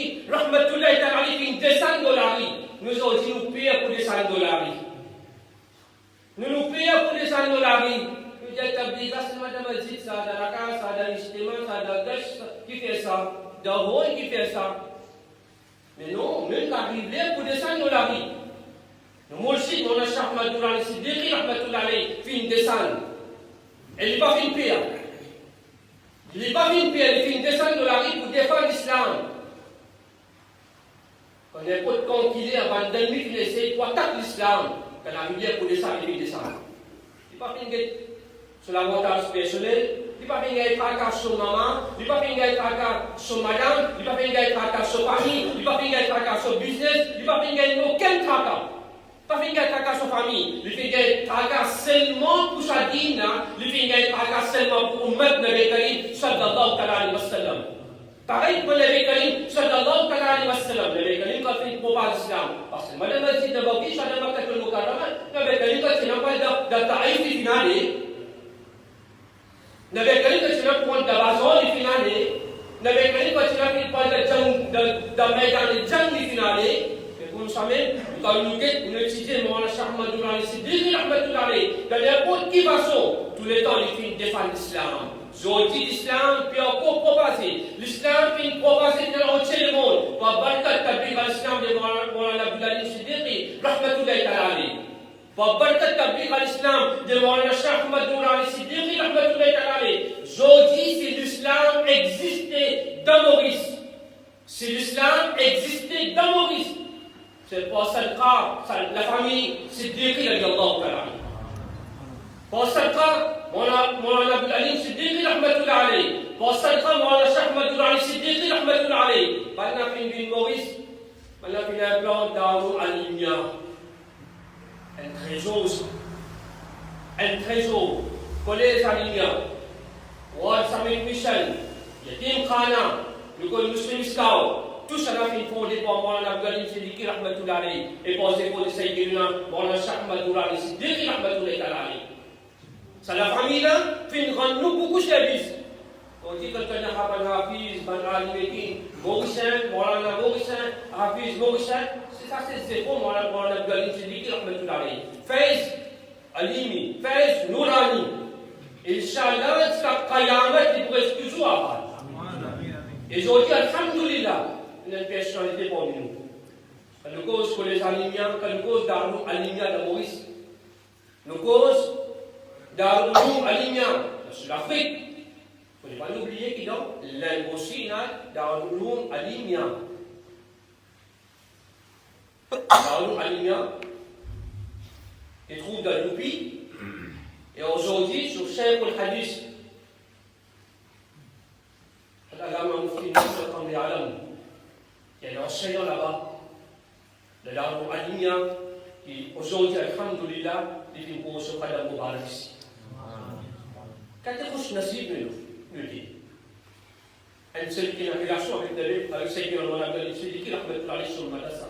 Siddiqui, rahmatullahi ta'ala, qui descend de la rue. Nous aussi, nous payons pour descendre de la rue. Nous payons pour descendre de la rue. Nous disons, Tabliga, c'est madame Azid, ça, dans la casa, ça, dans l'Istima, ça, dans Gash, qui fait ça, dans Roy, qui fait ça. Mais non, nous arrivons pour descendre de la rue. Nous aussi, on a Cheikh Ahmad Siddiqui, rahmatullahi alayhi, fin descendre. Elle n'est pas fin pire. Il n'est pas fin pire, il fin descendre de la rue pour défendre l'islam. Quand il y a un peu de compte qu'il est avant d'ennemis qui essaie pour attaquer l'islam, quand la rivière pour descendre, il descend. Il n'est pas fin sur l'avantage personnel, il n'est pas fin d'être à sur maman, il n'est pas fin d'être à sur madame, il n'est pas fin d'être à sur famille, il n'est pas fin d'être à sur business, il n'est pas fin d'être aucun tracas. Pas fin d'être à sa famille, il fait d'être à seulement pour sa dîne, il fait d'être à seulement pour Ummat Nabi Karim sallallahu alayhi wa sallam. Pareil pour Nabi Karim sallallahu alayhi wa sallam. Nabi Karim quand il propage l'islam, parce que madame Azid de Babi, ça n'a pas été le Mukarrama, Nabi Karim quand il n'a pas de taïf finale, Nabi Karim quand il n'a pas de bazon finale, Nabi Karim quand il n'a pas de Maïdan de Jang finale. Vous savez, quand nous étudions Mawlana Cheikh Ahmad Siddiqui, dans n'importe quelle façon, tous les temps, les filles défendent l'islam. Aujourd'hui, l'islam, puis encore propager. L'islam, puis propager dans le monde. Par barkat tabligh al-islam de Mawlana Siddiqui, rahmatullahi ta'ala. Par barkat tabligh al-islam de Mawlana Cheikh Ahmad Siddiqui, rahmatullahi ta'ala. Aujourd'hui, si l'islam existait dans Maurice, si l'islam existait dans Maurice, c'est pour Sadqa, la famille Siddiqui, radiallahu ta'ala. Pour Sadqa, Mawlana Abdul Alim Siddiqui, rahmatullahi alayhi. Pour Sadqa, Mawlana Cheikh Ahmad Siddiqi, rahmatullahi alayhi. Maintenant, il y a Maurice, maintenant, il y a un plan d'Arou Alimia. Un trésor, collège Alimia. Wad Samuel Michel, Yatim Khana, le Muslim Scout. Tout ça a été fondé par Mawlana Abdul Alim Siddiqi, rahmatullahi alayhi. Et posé pour les Sayyidina, Mawlana Cheikh Ahmad Siddiqi, rahmatullahi alayhi. Ça la famille là, fait une grande nous beaucoup de services. On dit que quelqu'un a un Hafiz, un Alimékin, Mauricien, Mawlana Mauricien, Hafiz Mauricien, c'est ça, c'est bon, Mawlana Abdul Alim Siddiqi, rahmatullahi alayhi. Faiz Alimi, Faiz Nourani. Inch'Allah, c'est la Qayamat qui pourrait toujours avoir. Et je dis, alhamdulillah, une personnalité parmi nous. Quand nous cause pour les Alimiens, quand nous cause d'Arnou Alimia de Maurice, nous cause d'Arnou Alimia de l'Afrique. Il ne faut pas oublier qu'il y a l'Ingossina d'Arnou Alimia. D'Arnou Alimia, qui trouve dans l'Oupi, et aujourd'hui, sur Cheikh al-Hadith, Al-Alama Mufti Nasr Qamri Alam, il y a un enseignant là-bas, de l'Arnou Alimia, qui aujourd'hui, alhamdulillah, il fait une grosse Qadam Mubarak ici. Quand tu es nasib, nous dit. Celle qui a une relation avec Sayyidina Mawlana Abdul Alim Siddiqi, rahmatullahi alayhi, sur Madassa.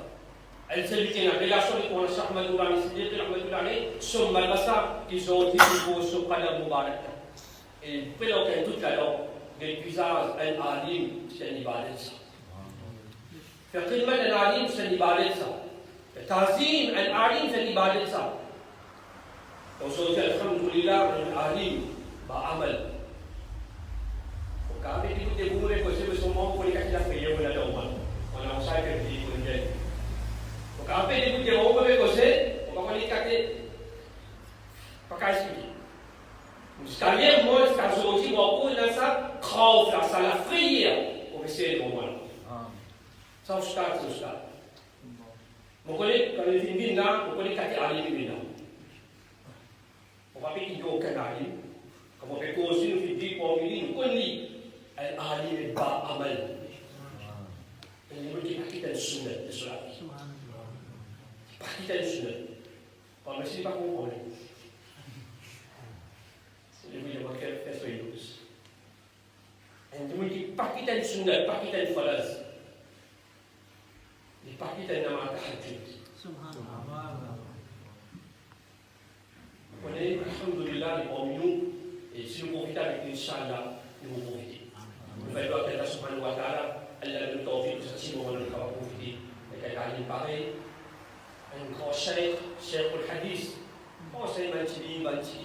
Celle qui a une relation avec Mawlana Cheikh Ahmad Siddiqi, rahmatullahi alayhi, sur Madassa, ils ont dit une grosse Qadam Mubarak. Et pendant qu'il y a toute la langue, l'épuisage, un alim, c'est une ibadat ça. Faire khidmat un alim, c'est une ibadat ça. Tazim, un alim, c'est une ibadat ça. Aujourd'hui, alhamdulillah, un alim, ba'amal. Quand on dit que vous voulez que ce soit pour les cas qui l'a fait, on a dormi. On a un sac qui dit qu'on vient. Quand on dit que vous voulez que on va les cater. Pas qu'à expliquer. C'est-à-dire, moi, quand je dis, on va prendre ça, crave là, ça la frayeur pour essayer de voir. Ça, on start, c'est ça. Vous connaissez, quand il vient là, vous connaissez qu'il y a un alim là. On va pas qu'il n'y ait aucun alim. Comme on fait causer, nous dit pour nous, nous connaissons un alim ba amal. Il nous dit pas qu'il y a un sunnah de cela. Pas qu'il y a un sunnah. Quand on ne sait pas comprendre. C'est le milieu auquel fait ce yous. Il nous dit pas qu'il y a un sunnah, pas qu'il y a un falaz. Il pas qu'il y a un amal tahajjud. Vous connaissez, alhamdulillah, les parmi nous. Et si nous profitons avec Inch'Allah, nous profitons. Nous faisons Allah subhanahu wa ta'ala, Allah nous tawfiq,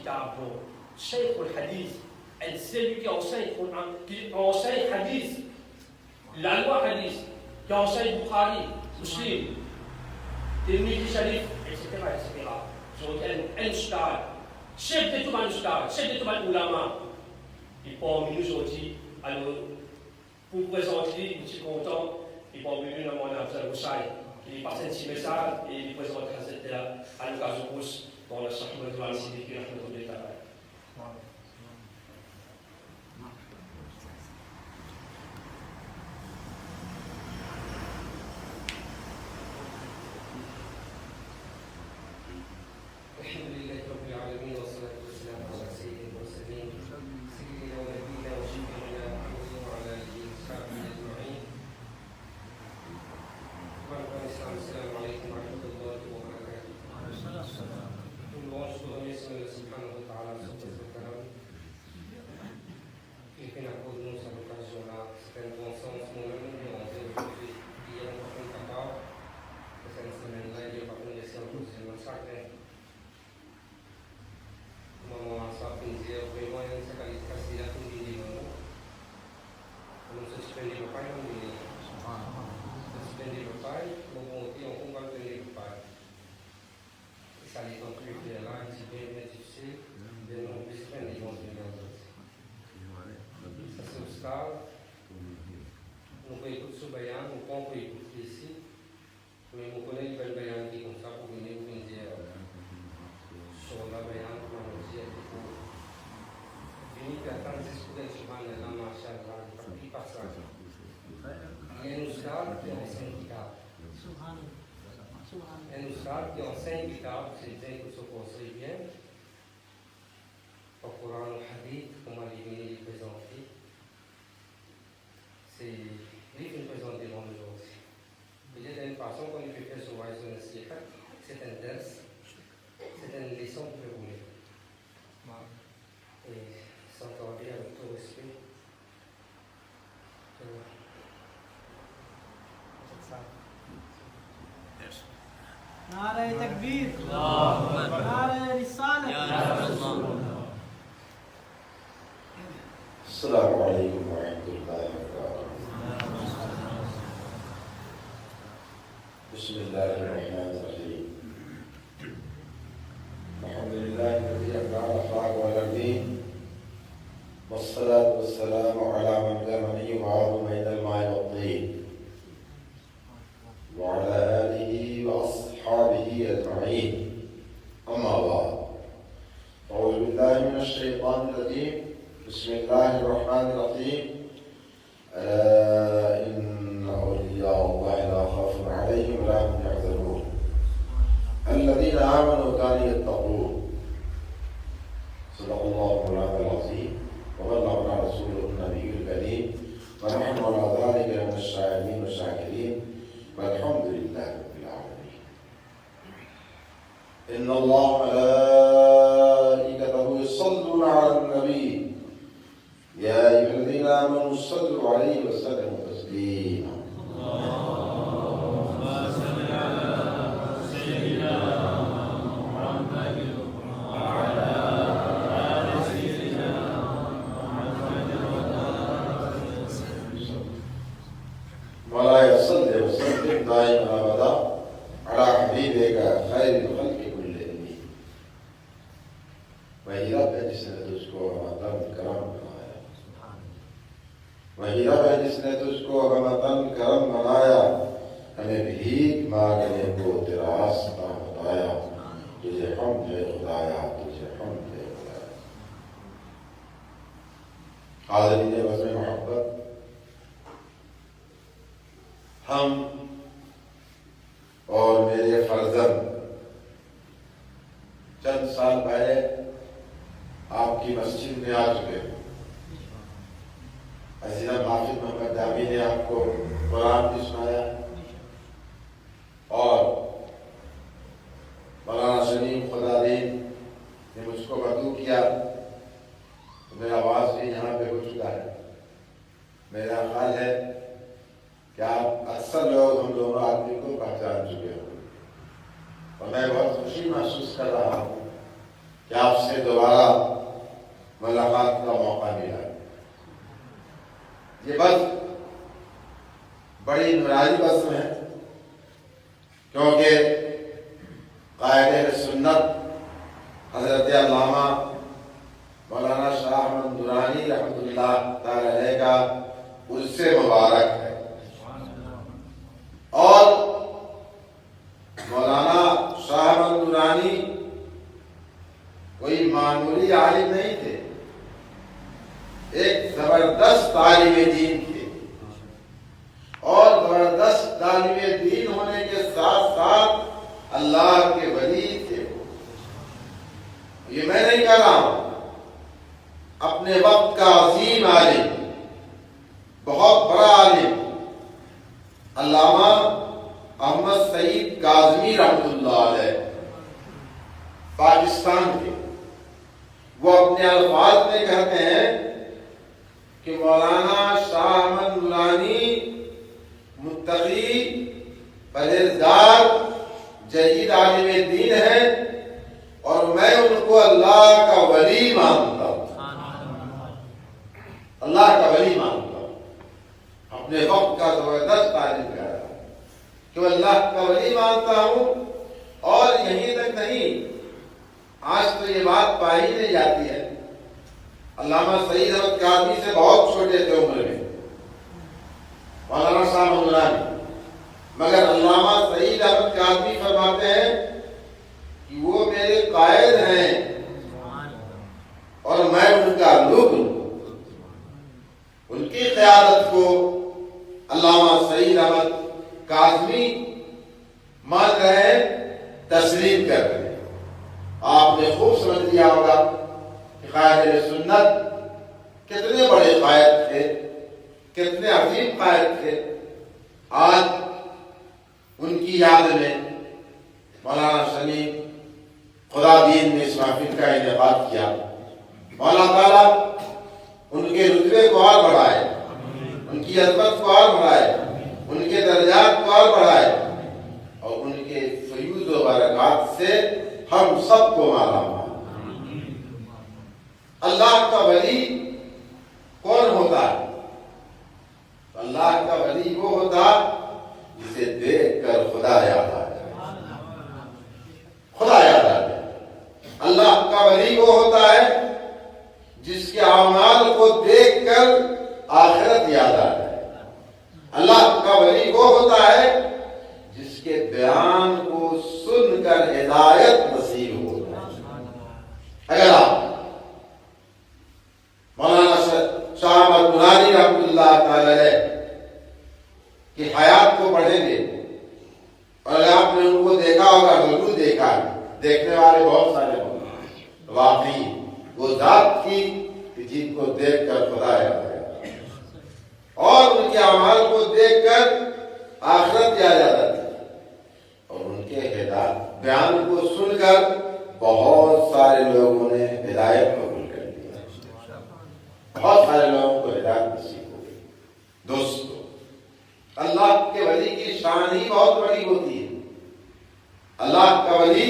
kitab dont Cheikh al-Hadith, c'est lui qui enseigne Hadith, la loi Hadith, qui enseigne Bukhari, Muslim, Tirmidhi Sharif, etc. Donc un ustad, chef de tout un ustad, chef de tout un ulama. Et parmi nous aujourd'hui, alors, pour vous présenter, je suis content, et parmi nous, nous avons Abdel Roussaï, qui passe un petit message et il présente à l'occasion pour le Sahih de al-Siddiq qui a fait le travail. Un ustad qui enseigne kitab, c'est bien que ce conseil bien, au Coran, au Hadith, comment les présenter. C'est lui qui nous présente devant nous aujourd'hui. Il y a une façon qu'on peut faire sur Wise on c'est un test, c'est une leçon que vous voulez. Et sans tarder, avec tout respect, نعرہ تکبیر نعرہ رسالت السلام علیکم ورحمۃ اللہ وبرکاتہ بسم اللہ الرحمن الرحیم الحمد للہ الذی ابدع الافاق والارضین والصلاة والسلام علی من لا منی وعظم بین الماء والطین وعلى آله وأصحابه أجمعين أما بعد أعوذ بالله من الشيطان الرجيم بسم الله الرحمن الرحيم ألا إن أولياء الله لا خوف عليهم ولا هم يحزنون الذين آمنوا وكانوا يتقون صدق الله مولانا العظيم وبلغنا رسوله النبي الكريم ونحن على ذلك من الشاهدين والشاكرين والحمد لله رب العالمين إن الله وملائكته يصلون على النبي يا أيها الذين آمنوا صلوا عليه وسلموا تسليما اللهم صل على سيدنا محمد وعلى آل سيدنا محمد ولا يصلي وسلم دائما أبدا على حبيبك خير الخلق كلهم وہی رب ہے جس نے تجھ کو رحمتاً کرم بنایا وہی رب ہے جس نے تجھ کو رحمتاً کرم بنایا ہمیں بھیک مانگنے کو تیرا راستہ بتایا تجھے حمد ہے خدایا تجھے حمد ہے خدایا حاضرین وزن محبت ہم اور میرے فرزند چند سال پہلے آپ کی مسجد میں آ چکے حضرت حافظ محمد دامی نے آپ کو قرآن بھی سنایا اور مولانا شریف خدادین نے مجھ کو مدعو کیا تو میرا آواز بھی یہاں پہ ہو چکا ہے میرا خیال ہے کہ آپ اکثر لوگ ہم دونوں آدمی کو پہچان چکے ہو اور میں بہت خوشی محسوس کر رہا ہوں کہ آپ سے دوبارہ ملاقات کا موقع ملا۔ یہ بس بڑی نورانی بزم ہے، کیونکہ قائد سنت حضرت علامہ مولانا شاہ احمد درانی رحمۃ اللہ تعالی علیہ کا عرس مبارک ہے، اور مولانا شاہ احمد درانی کوئی معمولی عالم نہیں تھے، ایک زبردست طالب دین تھے، اور زبردست طالب دین ہونے کے ساتھ ساتھ اللہ کے ولی تھے۔ یہ میں نہیں کہہ رہا ہوں، اپنے وقت کا عظیم عالم، بہت بڑا عالم علامہ احمد سعید کاظمی رحمۃ اللہ علیہ پاکستان کے، وہ اپنے الفاظ میں کہتے ہیں کہ مولانا شاہ احمد نورانی متقی، پرہیزگار، جدید عالم دین ہے، اور میں ان کو اللہ کا ولی مانتا ہوں، اللہ کا ولی مانتا ہوں۔ اپنے وقت کا زبردست عالم کہہ رہا ہے کہ وہ اللہ کا ولی مانتا ہوں، اور یہیں تک نہیں، آج تو یہ بات پائی نہیں جاتی ہے۔ علامہ سعید احمد کاظمی سے بہت چھوٹے تھے عمر میں مولانا شاہ احمد نورانی، مگر علامہ سعید احمد کاظمی فرماتے ہیں کہ وہ میرے قائد ہیں اور میں ان کا رکن ہوں۔ ان کی قیادت کو علامہ سعید احمد کاظمی مان رہے ہیں، تسلیم کر رہے ہیں۔ آپ نے خوب سمجھ لیا ہوگا کہ قائد سنت کتنے بڑے قائد تھے، کتنے عظیم قائد تھے۔ آج ان کی یاد میں مولانا شنی خدا دین نے اس محفل کا انعقاد کیا۔ مولا تعالیٰ ان کے رتبے کو اور بڑھائے، ان کی عظمت کو اور بڑھائے، ان کے درجات کو اور بڑھائے، اور ان کے فیوض و برکات سے ہم سب کو مالا مال۔ اللہ کا ولی کون ہوتا ہے؟ اللہ کا ولی وہ ہوتا جسے دیکھ کر خدا یاد آ جائے، خدا یاد آ جائے۔ اللہ کا ولی وہ ہوتا ہے جس کے اعمال کو دیکھ کر آخرت یاد آ جائے۔ اللہ کا ولی وہ ہوتا ہے جس کے بیان کو سن کر ہدایت نصیب ہو جائے۔ اگر آپ مولانا شاہ احمد نورانی رحمۃ اللہ تعالی علیہ کی حیات کو پڑھیں گے، اور اگر آپ نے ان کو دیکھا ہوگا، ضرور دیکھا ہے، دیکھنے والے بہت سارے ہوں گے، واقعی وہ ذات تھی کہ جن کو دیکھ کر خدا یاد آیا، اور ان کے اعمال کو دیکھ کر آخرت یاد آتا تھی، اور ان کے ہدایت بیان کو سن کر بہت سارے لوگوں نے ہدایت قبول کر لیا، بہت سارے لوگوں کو ہدایت نصیب ہو گئی۔ دوستو، اللہ کے ولی کی شان ہی بہت بڑی ہوتی ہے۔ اللہ کا ولی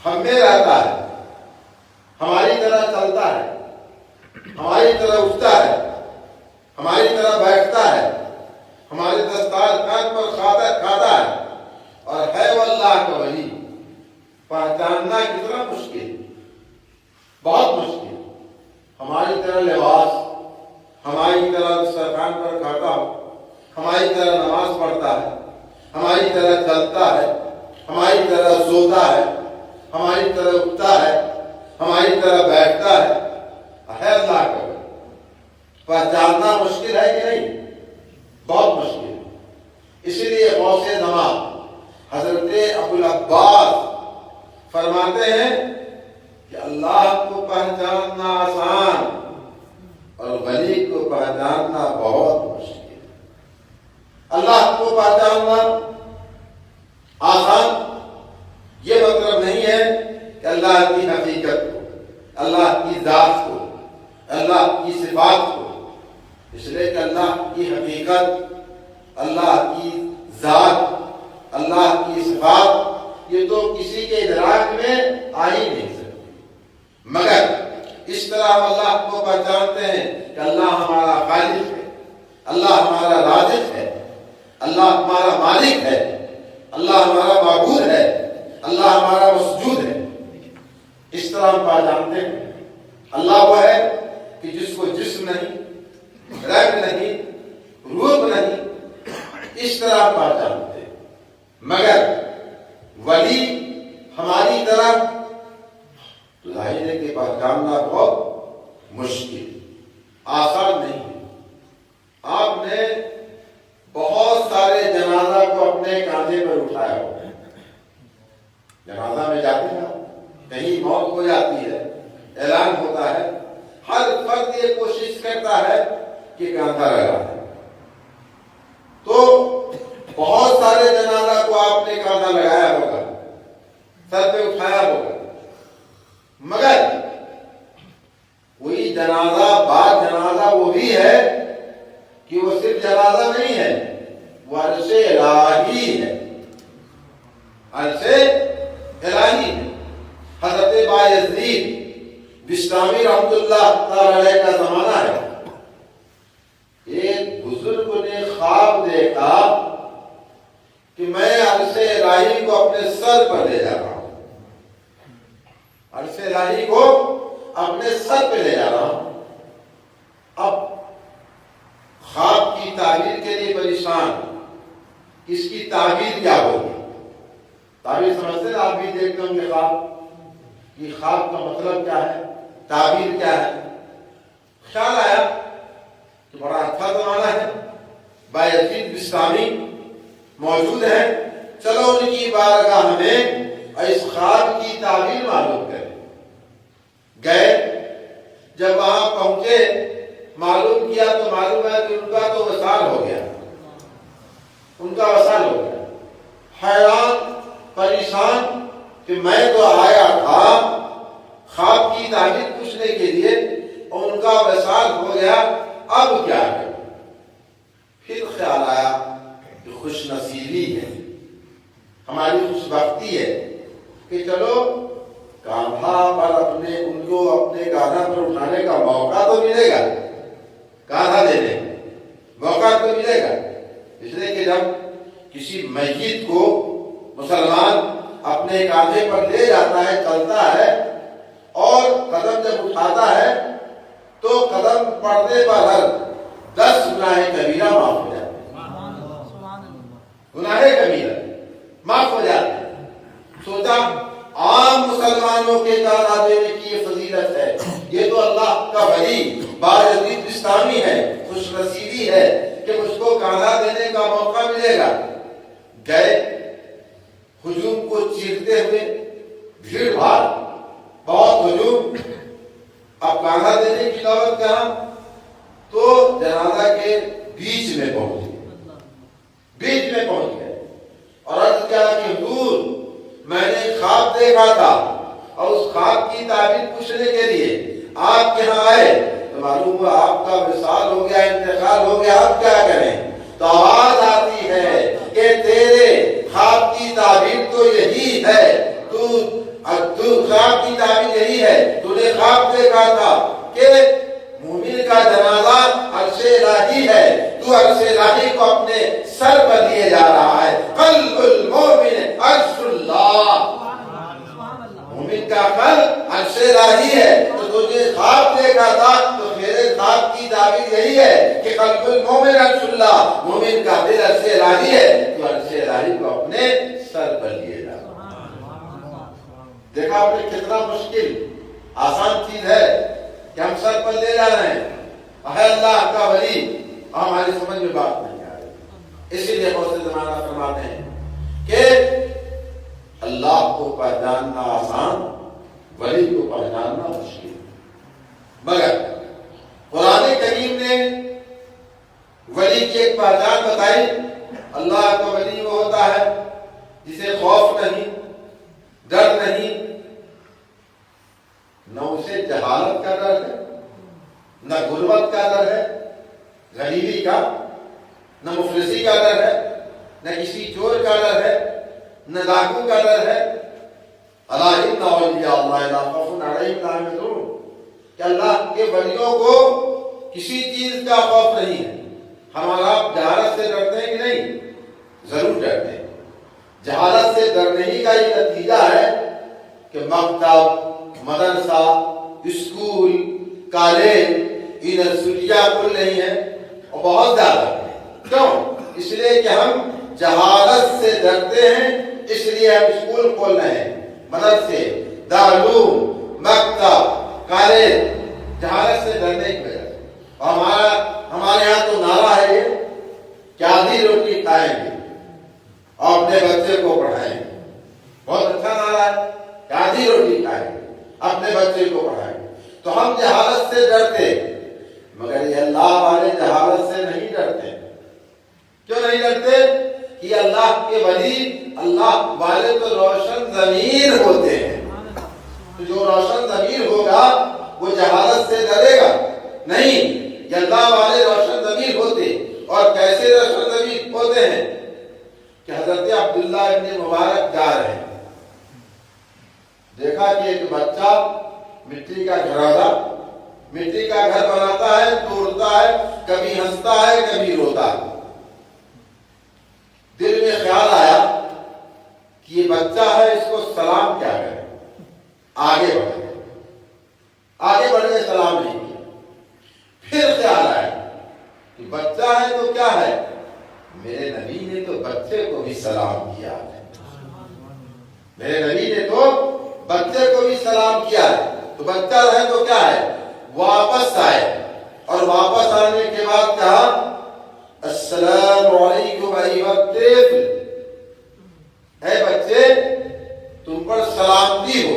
ہم میں رہتا ہے، ہماری طرح چلتا ہے، ہماری طرح اٹھتا ہے، ہماری طرح بیٹھتا ہے، ہمارے دسترخوان پر کھاتا ہے، اور ہے وہ اللہ کا ولی پہچاننا کتنا مشکل، بہت مشکل۔ ہماری طرح لباس، ہماری طرح دسترخوان پر کھاتا ہو، ہماری طرح نماز پڑھتا ہے، ہماری طرح چلتا ہے، ہماری طرح سوتا ہے، ہماری طرح اٹھتا ہے، ہماری طرح بیٹھتا ہے اللہ کا ولی۔ پہچاننا مشکل ہے کہ نہیں؟ بہت مشکل۔ اسی لیے غوث زمان حضرت ابو العباس فرماتے ہیں کہ اللہ کو پہچاننا آسان اور ولی کو پہچاننا بہت مشکل۔ اللہ کو پہچاننا آسان یہ مطلب نہیں ہے کہ اللہ کی حقیقت کو، اللہ کی ذات کو، اللہ کی صفات کو، اس لیے کہ اللہ کی حقیقت، اللہ کی ذات، اللہ کی صفات یہ تو کسی کے ادراک میں آ ہی نہیں سکتی، مگر اس طرح ہم اللہ کو پہچانتے ہیں کہ اللہ ہمارا خالق ہے، اللہ ہمارا رازق ہے، اللہ ہمارا مالک ہے، اللہ ہمارا معبود ہے، اللہ ہمارا مسجود ہے۔ اس طرح ہم پہچانتے ہیں اللہ وہ ہے کہ جس کو جسم نہیں، رنگ نہیں، روپ نہیں، اس طرح پہچانتے ہیں۔ مگر ولی ہماری طرح ظاہر ہے کہ پہچاننا بہت مشکل، آسان نہیں ہے۔ آپ نے بہت سارے جنازہ کو اپنے کاندھے پر اٹھایا ہو، جنازہ میں جاتے ہیں، کہیں موت ہو جاتی ہے، اعلان ہوتا ہے، ہر فرد یہ کوشش کرتا ہے کہ کاندھا لگائے۔ تو بہت سارے جنازہ کو آپ نے کاندھا لگایا ہوگا، سر پہ اٹھایا ہوگا، مگر کوئی جنازہ بعد جنازہ وہ بھی ہے کہ وہ صرف جنازہ نہیں ہے، وہ عرش الہی ہے، عرش الہی ہے۔ حضرت بایزید بسطامی رحمۃ اللہ تعالی علیہ کا زمانہ ہے، ایک بزرگ نے خواب دیکھا کہ میں عرش الہی کو اپنے سر پر لے جا رہا ہوں، عرش الہی کو اپنے سر پہ لے جا رہا ہوں۔ اب خواب کی تعبیر کے لیے پریشان، اس کی تعبیر کیا ہوگی؟ تعبیر سمجھتے ہیں آپ بھی دیکھتے ہوں گے خواب کہ خواب کا مطلب کیا ہے، تعبیر کیا ہے۔ خیال آیا کہ بڑا اچھا زمانہ ہے، بایزید بسطامی موجود ہیں، چلو ان کی بارگاہ ہمیں اس خواب کی تعبیر معلوم کریں۔ گئے، جب وہاں پہنچے، معلوم کیا تو معلوم ہے کہ ان کا تو وصال ہو گیا، ان کا وصال ہو گیا۔ حیران پریشان کہ میں تو آیا تھا خواب کی تعبیر پوچھنے کے لیے اور ان کا وصال ہو گیا، اب کیا کروں؟ پھر خیال آیا کہ خوش نصیبی ہے، ہماری خوش بختی ہے کہ چلو کاندھا پر اپنے ان کو اپنے کاندھا پر اٹھانے کا موقع تو ملے گا، کاندھا دینے کا موقع تو ملے گا۔ اس لیے کہ جب کسی میت کو مسلمان اپنے کاندھے پر لے جاتا ہے، چلتا ہے اور قدم جب اٹھاتا ہے تو قدم پڑنے پر ہر 10 گناہ کبیرہ معاف ہو جاتے ہیں، گناہ کبیرہ معاف ہو جاتے ہیں۔ سوچا عام مسلمانوں کے کاندھا دینے کی یہ فضیلت ہے، یہ تو اللہ کا ولی بایزید بسطامی ہے، خوش نصیبی ہے کہ مجھ کو کاندھا دینے کا موقع ملے گا۔ گئے، ہجوم کو چیرتے ہوئے، بھیڑ بھاڑ، بہت ہجوم، اب کاندھا دینے کی نوبت کہاں؟ تو جنازہ کے بیچ میں پہنچ گئے، بیچ میں پہنچ گئے اور عرض کیا کہ حضور میں نے خواب دیکھا تھا اور اس خواب کی تعبیر پوچھنے کے لیے آپ یہاں آئے تو معلوم ہوا آپ کا وصال ہو گیا، انتقال ہو گیا، اب کیا کریں؟ تو آواز آتی ہے کہ تیرے خواب کی تعبیر تو یہی ہے، تو خواب کی تعبیر یہی ہے، تو نے خواب دیکھا تھا کہ مومن کا جنازہ عرش الہی ہے، تو عرش الہی کو اپنے سر پر لیے جا رہا ہے۔ قلب المومن عرش اللہ، مومن کا قلب عرش الہی ہے۔ تو تجھے خواب دیکھا تھا تو میرے خواب کی تعبیر یہی ہے کہ قلب المومن عرش اللہ، مومن کا دل عرش الہی ہے، تو عرش الہی کو اپنے سر پر لیے جا رہا ہے۔ دیکھا آپ نے کتنا مشکل، آسان چیز ہے کہ ہم سر پر لے جا رہے ہیں، ہے اللہ کا ولی، ہماری سمجھ میں بات نہیں آ رہی۔ اسی لیے غوث زمانہ فرماتے ہیں کہ اللہ کو پہچاننا آسان، ولی کو پہچاننا مشکل، مگر قرآن کریم نے ولی کی ایک پہچان بتائی۔ اللہ کا ولی وہ ہوتا ہے جسے خوف نہیں، ڈر نہیں، نہ اسے جہالت کا ڈر ہے، نہ غربت کا ڈر ہے، غریبی کا، نہ مفلسی کا ڈر ہے، نہ کسی چور کا ڈر ہے، نہ ڈاکو کا ڈر ہے. الا ان اولیاء اللہ لا خوف علیہم ولا هم يحزنون کہ اللہ کے ولیوں کو کسی چیز کا خوف نہیں ہے. ہمارا آپ جہالت سے ڈرتے ہیں کہ نہیں؟ ضرور ڈرتے ہیں. جہالت سے ڈرنے ہی کا یہ نتیجہ ہے کہ مکتب، مدرسہ، اسکول، کالج، یونیورسٹیاں کھل رہی ہیں اور بہت زیادہ. کیوں؟ اس لیے کہ ہم جہالت سے ڈرتے ہیں، اس لیے ہم اسکول کھول رہے ہیں، مدرسے، دارالعلوم، مکتب، کالج، جہالت سے ڈرنے کی وجہ سے. اور ہمارے یہاں تو نعرہ ہے یہ کہ آدھی روٹی کھائیں گے اور اپنے بچے کو پڑھائیں گے. بہت اچھا نعرہ ہے کہ آدھی روٹی کھائیں گے اپنے بچے کو پڑھائیں گے. تو ہم جہالت سے ڈرتے، مگر یہ اللہ والے جہالت سے نہیں ڈرتے. کیوں نہیں ڈرتے؟ کہ اللہ کے ولی، اللہ والے تو روشن ضمیر ہوتے ہیں. تو جو روشن ضمیر ہوگا وہ جہالت سے ڈرے گا نہیں. یہ اللہ والے روشن ضمیر ہوتے. اور کیسے روشن ضمیر ہوتے ہیں کہ حضرت عبداللہ ابن مبارک جا رہے ہیں. دیکھا کہ ایک بچہ مٹی کا گھرانہ، مٹی کا گھر بناتا ہے، توڑتا ہے، کبھی ہنستا ہے کبھی روتا ہے. دل میں خیال آیا کہ یہ بچہ ہے، اس کو سلام کیا کرے. آگے بڑھ گئے، آگے بڑھ گئے، سلام نہیں کیا. پھر خیال آیا کہ بچہ ہے تو کیا ہے، میرے نبی نے تو بچے کو بھی سلام کیا ہے. میرے نبی نے تو بچے کو بھی سلام کیا ہے. تو بچہ ہے تو کیا ہے، واپس آئے اور واپس آنے کے بعد کہا السلام علیکم ایھا الطفل، اے بچے تم پر سلامتی ہو.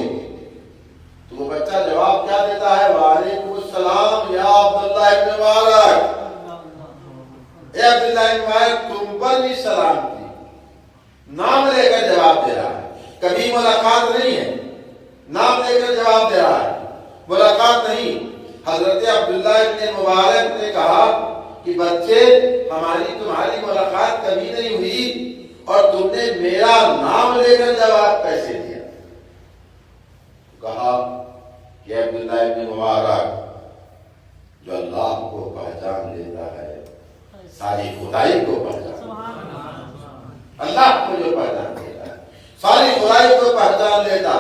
تو وہ بچہ جواب کیا دیتا ہے، وعلیکم السلام یا عبداللہ ابن مبارک. اے عبداللہ ابن مبارک تم پر بھی سلامتی. نام لے کر جواب دے رہا ہے. کبھی ملاقات نہیں ہے، نام لے کر جواب دے رہا ہے، ملاقات نہیں. حضرت عبداللہ ابن مبارک نے کہا کہ بچے ہماری تمہاری ملاقات کبھی نہیں ہوئی اور تم نے میرا نام لے کر جواب کیسے دیا. کہا کہ عبداللہ ابن مبارک جو اللہ کو پہچان لیتا ہے ساری خدائی کو پہچان، اللہ کو جو پہچان لیتا ہے ساری خدائی کو پہچان لیتا.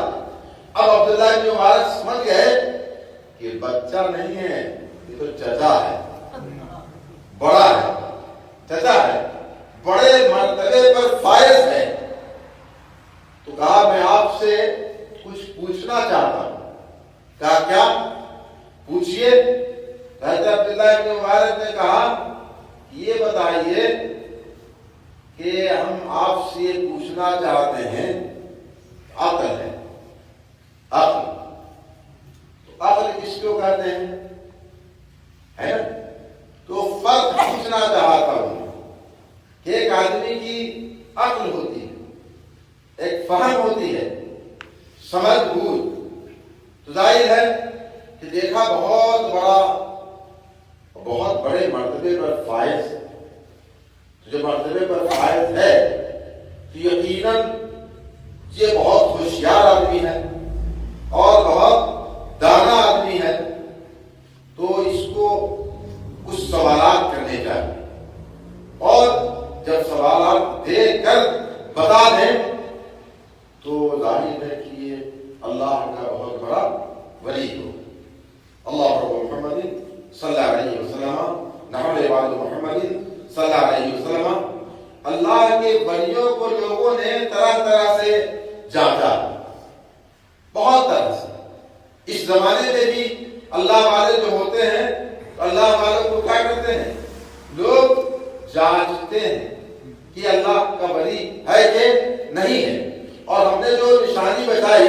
اب عبداللہ ابن مبارک سمجھ گئے کہ بچہ نہیں ہے، یہ تو چچا ہے، بڑا ہے، چچا ہے، بڑے مرتبے پر فائز ہے. تو کہا میں آپ سے کچھ پوچھنا چاہتا ہوں. کہا کیا؟ پوچھئے. حضرت عبداللہ ابن مبارک نے کہا یہ بتائیے کہ ہم آپ سے پوچھنا چاہتے ہیں، عقل ہے، عقل، تو عقل کس کو کہتے ہیں، ہے نا؟ تو فرق پوچھنا چاہتا ہوں کہ ایک آدمی کی عقل ہوتی ہے، ایک فہم ہوتی ہے، سمجھ بوجھ. تو ظاہر ہے کہ دیکھا بہت بڑا، بہت بڑے مرتبے پر فائز ہے. جو مرتبے پر فائز ہے تو یقیناً یہ بہت ہوشیار آدمی ہے اور بہت دانا آدمی ہے. تو اس کو کچھ سوالات کرنے چاہیے اور جب سوالات دے کر بتا دیں تو ظاہر ہے کہ یہ اللہ کا بہت بڑا ولی ہو. اللہ رب محمد صلی اللہ علیہ وسلم نحمد عباد محمد صلی اللہ علیہ وسلم. اللہ کے ولیوں کو لوگوں نے طرح طرح سے جانچا، بہت طرح سے. اس زمانے میں بھی اللہ والے جو ہوتے ہیں اللہ والوں کو کیا کرتے ہیں، لوگ جانچتے ہیں کہ اللہ کا ولی ہے کہ نہیں ہے. اور ہم نے جو نشانی بتائی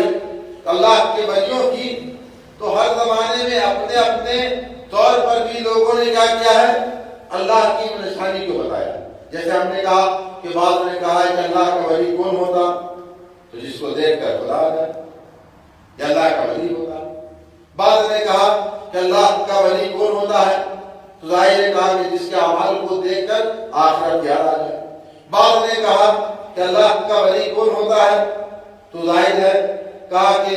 اللہ کے ولیوں کی، تو ہر زمانے میں اپنے اپنے طور پر بھی لوگوں نے کیا کیا ہے، اللہ کی نشانی کو بتایا. جیسے ہم نے کہا کہ بعض نے کہا ہے کہ اللہ کا ولی کون ہوتا، تو جس کو دیکھ کر خدا آ جائے یہ اللہ کا ولی ہوتا. بعض نے کہا کہ اللہ کا ولی کون ہوتا ہے، تو ظاہر نے کہا کہ جس کے اعمال کو دیکھ کر آخرت یاد آ جائے. بعض نے کہا کہ اللہ کا ولی کون ہوتا ہے، تو ظاہر ہے کہا کہ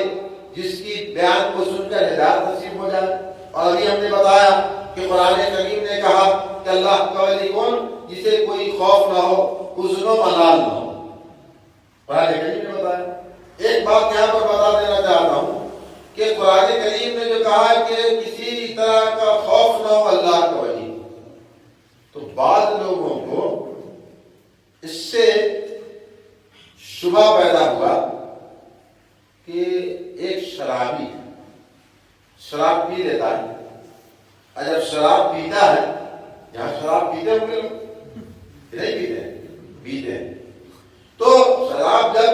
جس کی بیان کو سن کر ہدایت نصیب ہو جائے. اور ابھی ہم نے بتایا کہ قرآن کریم نے کہا کہ اللہ کا ولی کون، جسے کوئی خوف نہ ہو، حزن و ملال نہ ہو. قرآن کریم نے بتایا. ایک بات یہاں پر بتا دینا چاہتا ہوں کہ قرآن کریم نے جو کہا کہ کسی طرح کا خوف نہ ہو اللہ کا ولی، تو بعض لوگوں کو اس سے شبہ پیدا ہوا کہ ایک شرابی شراب پی لیتا ہے، اور جب شراب پیتا ہے، یہاں شراب پیتے ہوں گے لوگ، نہیں پیتے، پیتے ہیں، تو شراب جب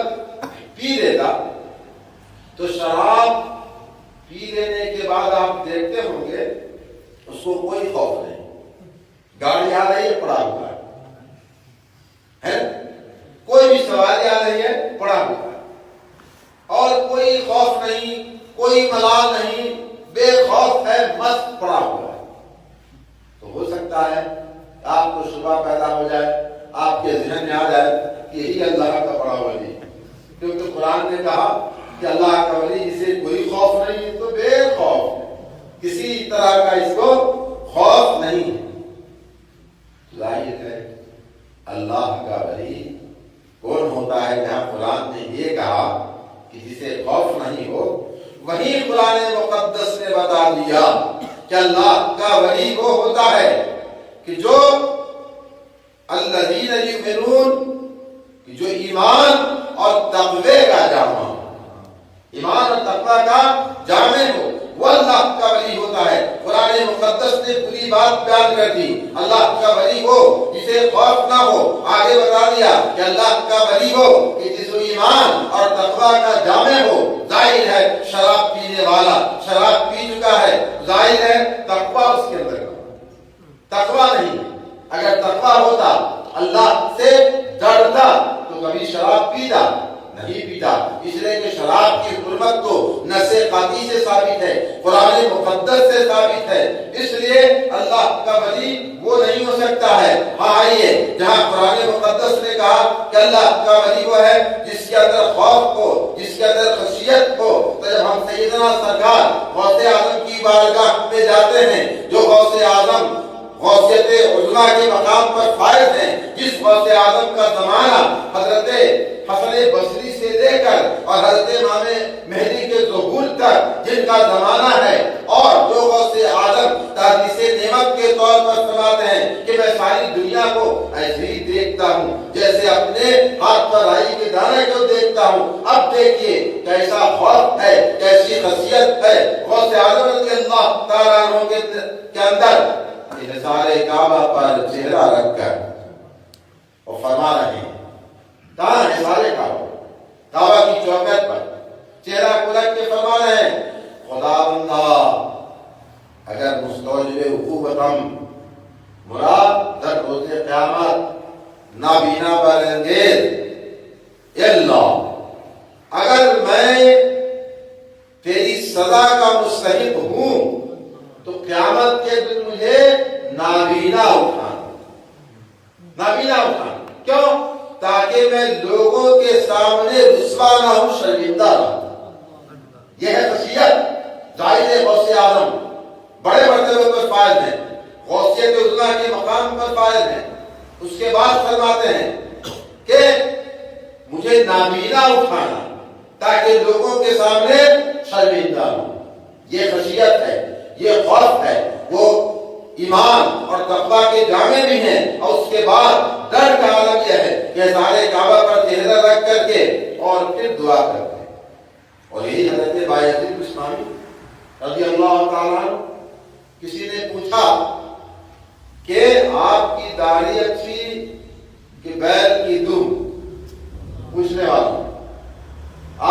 پی لیتا تو شراب پی لینے کے بعد آپ دیکھتے ہوں گے اس کو کوئی خوف نہیں، گاڑی آ رہی ہے پڑا ہوا ہے، کوئی بھی سواری آ رہی ہے پڑا ہوا ہے، اور کوئی خوف نہیں، کوئی ملال نہیں، بے خوف ہے، مست پڑا ہوا ہے. تو ہو سکتا ہے آپ کو شبہ پیدا ہو جائے، آپ کے ذہن میں آ جائے کہ یہی اللہ کا بڑا ولی، کیونکہ قرآن نے کہا کہ اللہ کا ولی جسے کوئی خوف نہیں تو بے خوف ہے، کسی طرح کا اس کو خوف نہیں ہے. ظاہر ہے اللہ کا ولی کون ہوتا ہے، جہاں قرآن نے یہ کہا کہ جسے خوف نہیں ہو، وہی قرآن مقدس نے بتا دیا کہ اللہ کا ولی وہ ہوتا ہے کہ جو الذین یؤمنون، جو ایمان اور تقوی کا جامع، ایمان اور تقوی کا جامع ہو، وہ اللہ کا ولی ہوتا ہے. قرآن مقدس نے پوری بات بیان کر دی. اللہ کا ولی ہو جسے خوف نہ ہو، آگے بتا دیا کہ اللہ کا ولی ہو کہ جس کو ایمان اور تقوی کا جامع ہو. ظاہر ہے شراب پینے والا شراب پی چکا ہے، ظاہر ہے تقوی اس کے اندر تقوی نہیں. اگر تقوی ہوتا، اللہ سے ڈرتا، تو کبھی شراب پیتا نہیں پیتا. اس لیے کہ شراب کی حرمت تو نص قاطعی سے ثابت ہے، قرآن مقدس سے ثابت ہے. اس لیے اللہ کا ولی وہ نہیں ہو سکتا ہے. ہاں آئیے، جہاں قرآن مقدس نے کہا کہ اللہ کا ولی وہ ہے جس کے اندر خوف ہو، جس کے اندر خشیت ہو، تو جب ہم سیدنا سرکار غوث اعظم کی بارگاہ میں جاتے ہیں، جو غوث اعظم غوثیت عظمیٰ کے مقام پر فائز ہیں، جس غوث اعظم کا زمانہ حضرت حسن بصری سے لے کر اور حضرت امام مہدی کے ظہور تک جن کا زمانہ ہے، اور جو غوث اعظم تحدیث نعمت کے طور پر فرماتے ہیں کہ میں ساری دنیا کو ایسے ہی دیکھتا ہوں جیسے اپنے ہاتھ پر رائی کے دانے کو دیکھتا ہوں. اب دیکھیے کیسا خوف ہے، کیسی خشیت ہے غوث اعظم رضی اللہ تعالیٰ عنہ کے اندر. انحصار کعبہ پر چہرہ رکھ کر اور فرما رہے ہیں، کہاں انحصار کعبہ، کعبہ کی چوکھٹ پر چہرہ کو رکھ کے فرما رہے ہیں، خداوندہ اگر مستوجب عقوبتم، مراد در روز قیامت نابینا برانگیز، اللہ اگر میں تیری سزا کا مستحق ہوں تو قیامت کے دن مجھے نابینا اٹھانا. نابینا اٹھانا کیوں؟ تاکہ میں لوگوں کے سامنے رسوا نہ ہوں، شرمندہ نہ ہوں. یہ ہے خشیت. ظاہر غوث اعظم بڑے مرتبے پر فائز ہیں، غوثیت عظمیٰ کے مقام پر فائز ہیں. اس کے بعد فرماتے ہیں کہ مجھے نابینا اٹھانا تاکہ لوگوں کے سامنے شرمندہ ہوں. یہ خشیت ہے، یہ خوف ہے. وہ ایمان اور تقوی کے جامع بھی ہیں. اور اس کے بعد ڈر کا عالم یہ ہے کہ سارے کعبہ پر چہرہ رکھ کر کے اور پھر دعا کرتے ہیں. اور یہی حضرت بایزید بستامی رضی اللہ تعالیٰ عنہ، کسی نے پوچھا کہ آپ کی داڑھی اچھی کہ بیل کی دم؟ پوچھنے والا،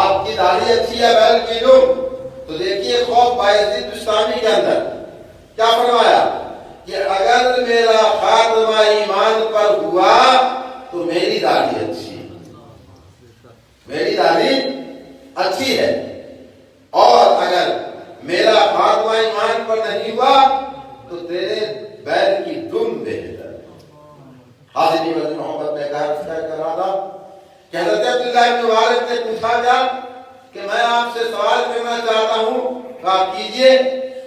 آپ کی داڑھی اچھی یا بیل کی دم؟ تو دیکھیے خوف بایزید بستامی کے اندر کیا فرمایا کہ اگر میرا خاتمہ ایمان پر ہوا تو میری داڑھی اچھی ہے، میری داڑھی اچھی ہے، اور اگر میرا خاتمہ ایمان پر نہیں ہوا تو تیرے بیل کی دم بہتر. حاضرین محمد میں کہا کر رہا تھا کہ حضرت عبداللہ ابن مبارک نے پوچھا کیا کہ میں آپ سے سوال کرنا چاہتا ہوں، کہا کیجئے،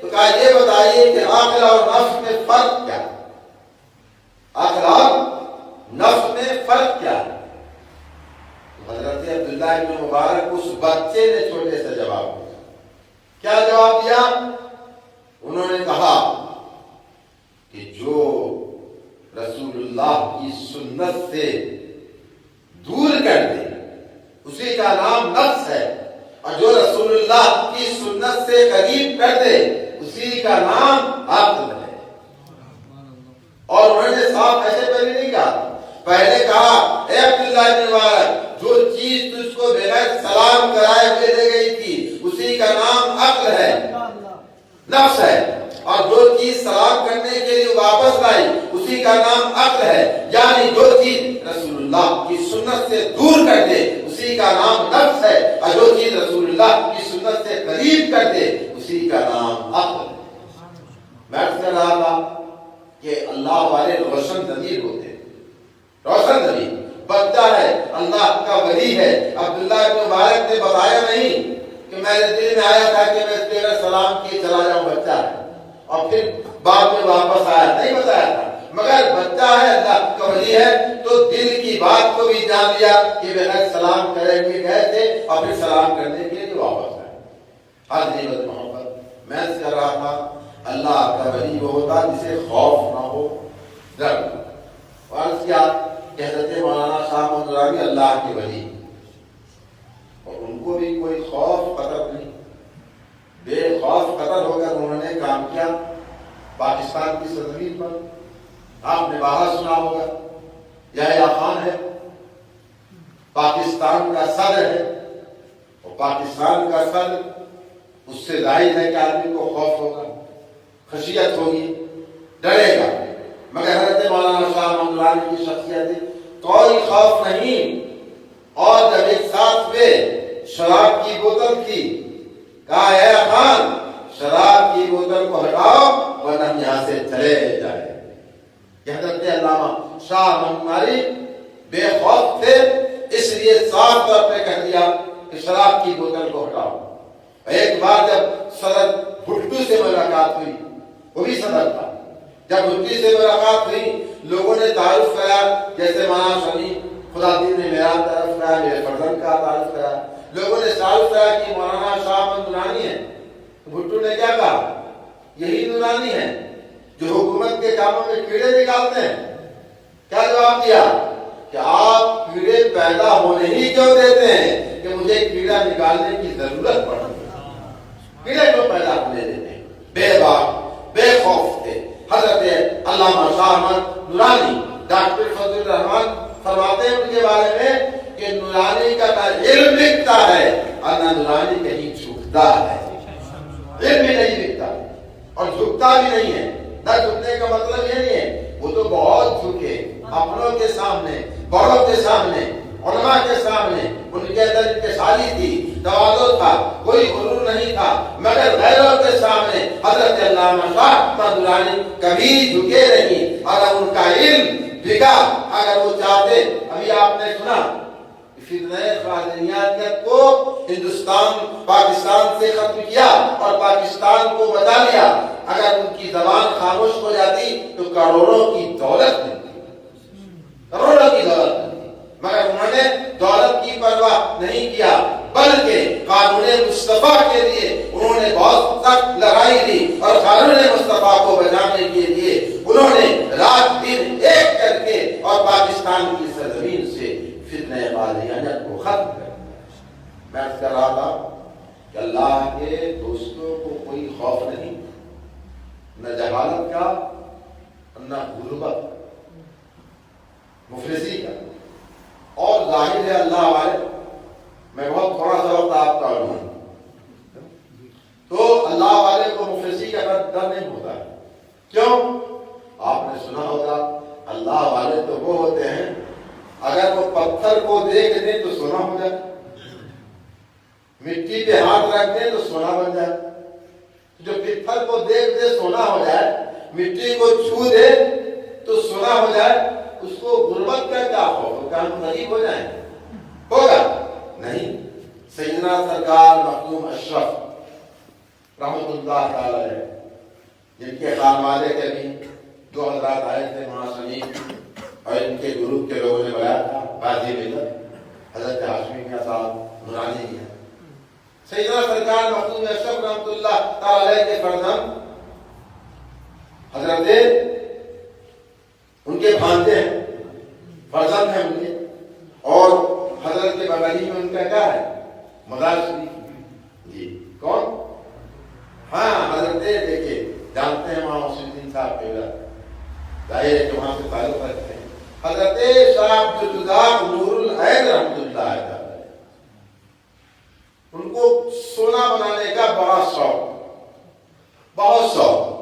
تو کہا یہ بتائیے کہ عقل اور نفس میں فرق کیا ہے؟ عقل اور نفس میں فرق کیا ہے؟ تو حضرت عبداللہ ابن مبارک اس بچے نے چھوٹے سے جواب دیا. کیا جواب دیا؟ انہوں نے کہا کہ جو رسول اللہ کی سنت سے دور کر دے اسی کا نام نفس ہے، اور جو رسول اللہ کی سنت سے قریب کر دے اسی کا نام عقل ہے. اور انہوں نے صاحب ایسے پہلے نہیں کہا، پہلے کہا اے عبداللہ بن مبارک جو چیز تجھ کو بغیر سلام کرائے ہوئے دے گئی تھی اسی کا نام عقل ہے، نفس ہے، اور جو چیز سلام کرنے کے لیے واپس لائی اسی کا نام عقل ہے. یعنی جو چیز رسول اللہ کی سنت سے دور کر دے اسی کا نام نفس ہے، اور جو چیز رسول اللہ کی سنت سے قریب کر دے اسی کا نام عقل ہے. میں کہہ رہا تھا کہ اللہ والے روشن ضمیر ہوتے ہیں، روشن ضمیر بچہ ہے، اللہ کا ولی ہے. عبداللہ ابن مبارک نے بتایا نہیں کہ میرے دل میں آیا تھا کہ میں تیرا سلام کیے چلا جاؤں، بچہ ہے، اور پھر بعد میں واپس آیا، نہیں بتایا تھا. مگر بچہ ہے، اللہ کا ولی ہے، تو دل کی بات کو بھی جان لیا کہ بغیر سلام کرے ہوئے گئے تھے اور پھر سلام کرنے کے لیے واپس آئے. حضرت محمد میں کہہ رہا تھا اللہ کا ولی وہ ہوتا جسے خوف نہ ہو، ڈر. اور کیا کہ حضرت مولانا شاہ محمد نورانی اللہ کے ولی، اور ان کو بھی کوئی خوف خطر نہیں، بے خوف خطر ہو کر انہوں نے کام کیا پاکستان کی سرزمین پر. آپ نے باہر سنا ہوگا یحییٰ خان ہے، پاکستان کا صدر ہے، اور پاکستان کا صدر اس سے ظاہر ہے کہ آدمی کو خوف ہوگا، خشیت ہوگی، ڈرے گا. مگر حضرت مولانا شاہ محمد نورانی کی شخصیت کوئی خوف نہیں. اور جب ایک ساتھ میں شراب کی بوتل تھی، کہا اے خان شراب کی بوتل کو ہٹاؤ ورنہ ہم یہاں سے چلے جائیں. حضرت علامہ شاہ محمد نورانی بے خوف تھے، اس لیے صاف طور پہ کہہ دیا کہ شراب کی بوتل کو ہٹاؤ. ایک بار جب صدر بھٹو سے ملاقات ہوئی، وہ بھی صدر تھا، جب بھٹو سے ملاقات ہوئی لوگوں نے تعارف کرایا، جیسے مولانا شمی خدا دین نے میرا تعارف کرایا، میرے فرزند کا تعارف کرایا، لوگوں نے تعارف کرایا کہ مولانا شاہ محمد نورانی ہے. بھٹو نے کیا کہا؟ یہی نورانی ہے جو حکومت کے کاموں میں کیڑے نکالتے ہیں. کیا جواب دیا؟ کہ آپ کیڑے پیدا ہونے ہی کیوں دیتے ہیں کہ مجھے کیڑا نکالنے کی ضرورت پڑتی ہے؟ کیڑے کیوں پیدا ہونے دیتے ہیں؟ بے باک بے خوف تھے. حضرت علامہ شاہ محمد نورانی ڈاکٹر فضل الرحمان فرماتے ہیں ان کے بارے میں کہ نورانی کا نہ علم لکھتا ہے اور نہ نورانی کہیں جھکتا ہے. علم بھی نہیں لکھتا اور جھکتا بھی نہیں ہے. نہ جھکنے کا مطلب یہ نہیں ہے وہ تو بہت جھکے اپنوں کے سامنے، بڑوں کے سامنے، علماء کے سامنے. ان کے اندر انکساری تھی، تواضع تھا، کوئی غرور نہیں تھا. مگر غیروں کے سامنے حضرت علامہ شاہ محمد نورانی کبھی جھکے نہیں. اور ان کا علم بھگا، اگر وہ چاہتے، ابھی آپ نے سنا فتنہ قادیانیت کو ہندوستان پاکستان سے ختم کیا اور پاکستان کو بچا لیا. اگر ان کی زبان خاموش ہو جاتی تو کروڑوں کی دولت ملتی، کروڑوں کی دولت ملتی. مگر انہوں نے دولت کی پرواہ نہیں کیا، بلکہ قانون مصطفیٰ کے لیے انہوں نے بہت سخت لڑائی دی. اور قانون مصطفیٰ کو بچانے کے لیے انہوں نے رات دن ایک کر کے اور پاکستان کی سرزمین سے فتنہ قادیانیت کو ختم کر دیا. میں کہہ رہا تھا کہ اللہ کے دوستوں کو کوئی خوف نہیں، نہ جہالت کا، نہ غربت، مفلسی کا. اور ظاہر ہے اللہ والے، میں بہت تھوڑا سا وقت آپ کا ہوں تو اللہ والے کو مفلسی کا ڈر نہیں ہوتا ہے. کیوں؟ آپ نے سنا ہوگا اللہ والے تو وہ ہوتے ہیں اگر وہ پتھر کو دیکھ دیں تو سونا ہو جائے، مٹی پہ ہاتھ رکھ دیں تو سونا بن جائے. جو پتھر کو دیکھ دے سونا ہو جائے، مٹی کو چھو دے تو سونا ہو جائے، اس کو غربت کا کیا خوف؟ ہم غریب ہو جائیں. ہوگا نہیں. سیدنا سرکار مخدوم اشرف رحمۃ اللہ تعالی علیہ جن کے خانوادے کے بھی 2 حضرات آئے تھے مولانا شمیم اور ان کے گروپ کے لوگوں نے بلایا تھا قاضی ملت حضرت ہاشمی میاں صاحب نورانی جی ہیں. سیدنا سرکار مخدوم اشرف رحمۃ اللہ تعالی علیہ کے فرزند حضرت ان کے بھانجے ہیں فرزند ہیں ان کے اور حضرت کے بغل میں ان کا کیا ہے مزار شریف جی کون ہاں حضرت دیکھیے جانتے ہیں وہاں مسلم الدین صاحب کے ظاہر ہے کہ وہاں سے تعلق رکھتے ہیں حضرت شاہ عبدالجزاق نور العین رحمۃ اللہ تعالی ان کو سونا بنانے کا بڑا شوق بہت شوق.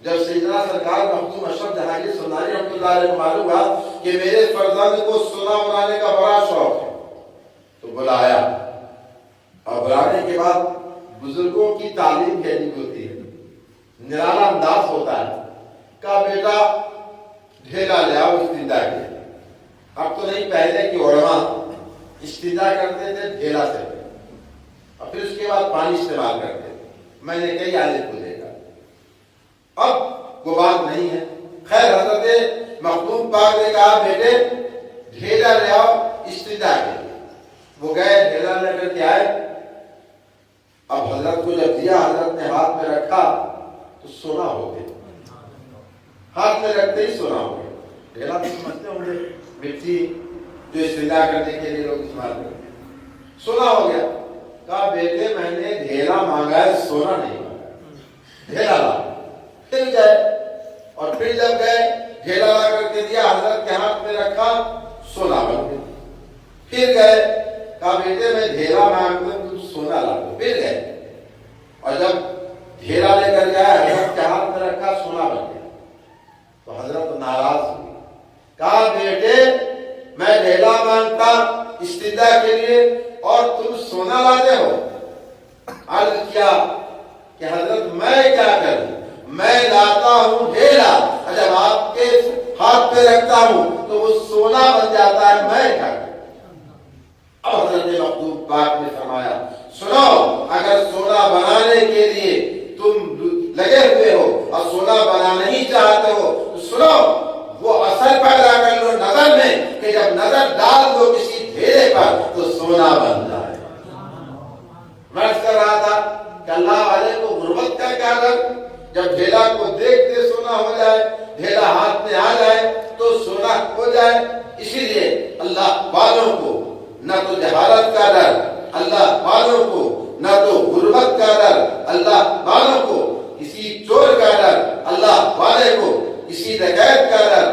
جب سیدنا سرکار مخدوم اشرف جہانگیر سلطانی رحمۃ اللہ علیہ کو معلوم ہوا کہ میرے فرزند کو سونا بنانے کا بڑا شوق ہے تو بلایا اور بلانے کے بعد بزرگوں کی تعلیم کیسی ہوتی ہے نرالا انداز ہوتا ہے. کہا بیٹا ڈھیلا لے آؤ استنجا کے. اب تو نہیں پہلے کی علماء استنجا کرتے تھے ڈھیلا سے اور پھر اس کے بعد پانی استعمال کرتے تھے. میں نے کئی عالم کو دیکھا اب وہ بات نہیں ہے. خیر حضرت مخدوم پاک نے کہا بیٹے ڈھیلا لے آؤ استنجا کے. وہ گئے ڈھیلا لے کر کے آئے. اب حضرت کو جب دیا حضرت نے ہاتھ میں رکھا تو سونا ہو گیا. ہاتھ میں رکھتے ہی سونا ہو گیا. ڈھیلا تو سمجھتے ہوں گے مٹی جو استنجا کرنے کے لیے لوگ استعمال کرتے ہیں. سونا ہو گیا. کہا بیٹے میں نے ڈھیلا مانگا ہے سونا نہیں مانگا. ڈھیلا لا. پھر گئے اور پھر جب گئے ڈھیلا لا کر کے دیا حضرت کے ہاتھ میں رکھا سونا بن گیا. پھر گئے کہا بیٹے میں ڈھیلا مانگتا ہوں تم سونا لا دو. پھر گئے اور جب ڈھیلا لے کر گیا حضرت کے ہاتھ میں رکھا سونا بن گیا. تو حضرت ناراض ہوئی. کہا بیٹے میں ڈھیلا مانگتا استنجا کے لیے اور تم سونا لاتے ہو. عرض کیا کہ حضرت میں کیا کروں میں لاتا ہوں ڈھیلا جب آپ کے ہاتھ پہ رکھتا ہوں تو وہ سونا بن جاتا ہے میں کیا کروں. اب حضرت مخدوم پاک نے فرمایا سنو اگر سونا بنانے کے لیے تم لگے ہوئے ہو اور سونا بنانا نہیں چاہتے ہو تو سنو وہ اثر پیدا کر لو نظر میں کہ جب نظر ڈال دو کسی ڈھیلے پر تو سونا بن جائے. میں عرض کر رہا تھا کہ اللہ والے کو غربت کا کیا ڈر. جب ڈھیلا کو دیکھتے سونا ہو جائے ڈھیلا ہاتھ میں آ جائے تو سونا ہو جائے. اسی لیے اللہ والوں کو نہ تو جہالت کا ڈر اللہ والوں کو نہ تو غربت کا ڈر اللہ والوں کو کسی چور کا ڈر اللہ والے کو کسی ڈکیت کا ڈر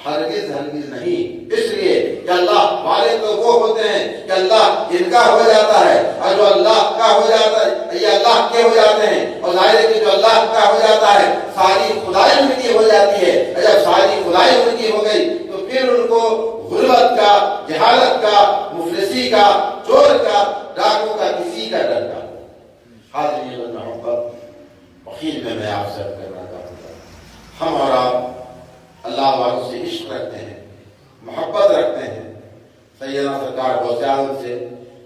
ہرگز ہرگز نہیں. اس لیے کہ اللہ والے تو وہ ہوتے ہیں کہ اللہ ان کا ہو جاتا ہے اور جو اللہ کا ہو جاتا ہے یہ اللہ کے ہو جاتے ہیں اور ظاہر ہے کہ جو اللہ کا ہو جاتا ہے ساری خدائی ان کی ہو جاتی ہے. جب ساری خدائی ان کی ہو گئی تو پھر ان کو غربت کا جہالت کا مفلسی کا چور کا ڈاکو کا کسی کا ڈر کا. حاضرین محبت وکیل میں آپ سے کرنا چاہتا ہوں ہم اور آپ اللہ والوں سے عشق رکھتے ہیں محبت رکھتے ہیں. سیدنا سرکار غوث اعظم سے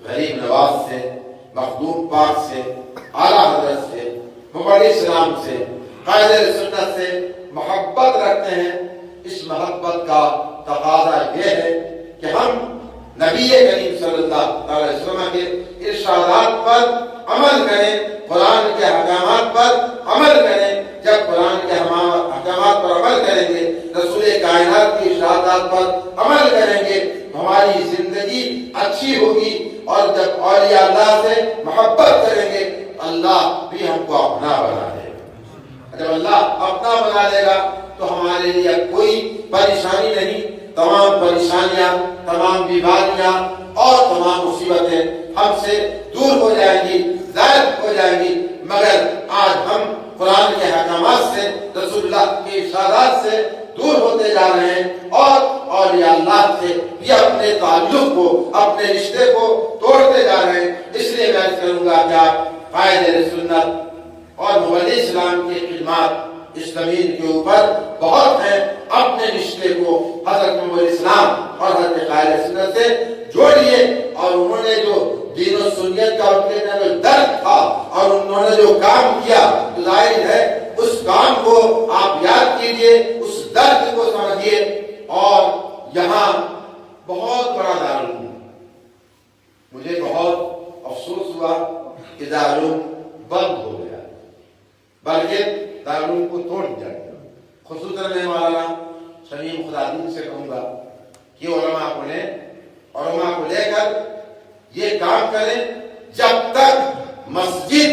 غریب نواز سے مخدوم پاک سے اعلیٰ حضرت سے مبعد اسلام سے قائد سنت سے محبت رکھتے ہیں. اس محبت کا تقاضا یہ ہے کہ ہم نبی کریم صلی اللہ علیہ وسلم کے ارشادات پر عمل کریں قرآن کے احکامات پر عمل کریں. جب قرآن کے احکامات پر عمل کریں گے رسول کائنات کی ارشادات پر عمل کریں گے ہماری زندگی اچھی ہوگی. اور جب اولیاء اللہ سے محبت کریں گے اللہ بھی ہم کو اپنا بنا دے گا. جب اللہ اپنا بنا لے گا تو ہمارے لیے کوئی پریشانی نہیں. تمام پریشانیاں تمام بیماریاں اور تمام مصیبتیں ہم سے دور ہو جائیں گی ظاہر ہو جائیں گی. مگر آج ہم قرآن کے احکامات سے رسول اللہ کے ارشادات سے دور ہوتے جا رہے ہیں اور اولیاء اللہ سے بھی اپنے تعلق کو اپنے رشتے کو توڑتے جا رہے ہیں. اس لیے میں کروں گا کہ آپ قائد سنت اور مبعد اسلام کی خدمات اس زمین کے اوپر بہت ہیں. اپنے رشتے کو حضرت محمد اسلام اور اور حضرت قائل سنت سے جوڑیے، اور انہوں نے جو دین و سنیت کا ان کے اندر جو درد تھا اور انہوں نے جو کام کیا، تو ظاہر ہے اس کام کو آپ یاد کیجئے، اس درد کو سمجھیے۔ اور یہاں بہت بڑا دارالعلوم، مجھے بہت افسوس ہوا کہ دارالعلوم بند ہو گیا، بلکہ دارالعلوم کو توڑ دیا گیا۔ خصوصاً میں مولانا شمیم خدادین سے کہوں گا کہ علماء کو لے کر یہ کام کریں، جب تک مسجد،